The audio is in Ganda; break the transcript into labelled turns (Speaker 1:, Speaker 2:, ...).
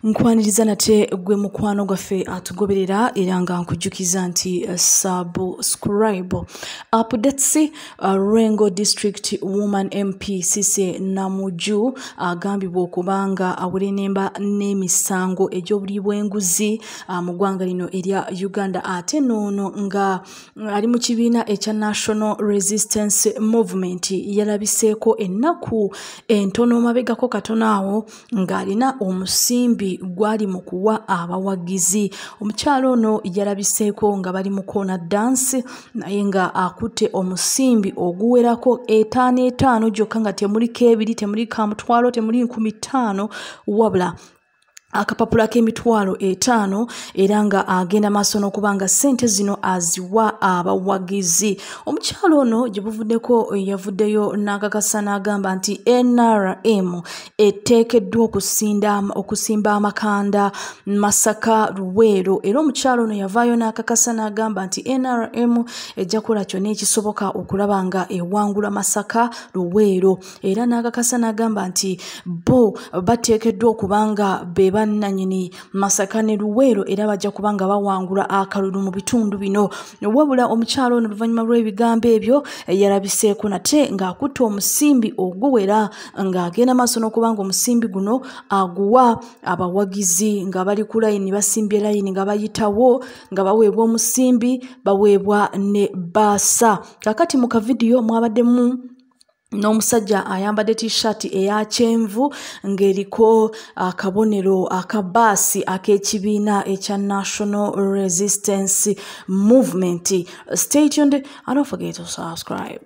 Speaker 1: Nkwaniriza nate gwe mukwano gwaffe atugoberera era nga nkujjukiza nti subscribe updates. Rengo District Woman MP Sise Namuju agambibwa okubanga awulenemba n'emisango egy'obuli bw'enguzi mu ggwanga lino erya Uganda, ate noono nga ali mu kibiina ekya National Resistance Movement yalabiseeko ennaku entono mabegako katono awo ng'alina omusimbi gwali mu kuwa abawagizi. Omukyalo ono yalabiseeko nga bali mu koona dance naye nga akutte omusimbi oguwerako 5 gyokka nga temuliko 2, temuliko 1,000, temuliko 5,000 wabula akapapula k'emitwalo 5 era nga agenda maaso n'okubanga ssente zino aziwa abawagizi. Omukyalo ono gye buvuddeko yavuddeyo n'akakasa n'agamba nti NRM etteekeddwa okusimba amakanda Masaka Luweero, era omukyalo ono yavaayo n'akakasa n'agamba nti NRM ejja kukola kyonna ekisoboka okulaba nga ewangula Masaka Luweero, era n'akakasa n'agamba nti bo bateekeddwa okubanga beba nanyini Masaka ne Luweero era bajja kubanga bawangula akalulu mu bitundu bino. Wabula omukyalo ono oluvannyuma lw'ebigambo ebyo yalabiseeko nate ng'akutte omusimbi oguwera ng'agenda maaso n'okubanga omusimbi guno aguwa abawagizi nga bali ku layini, basimbye layini nga bayitawo nga baweebwa omusimbi, baweebwa ne baasa. Kakati mu kavidiyo mwabaddemu n'omusajja ayambadde t-shirt eya kyenvu ng'eriko akabonero akabaasi ak'ekibiina ekya National Resistance Movement. Stay tuned and don't forget to subscribe.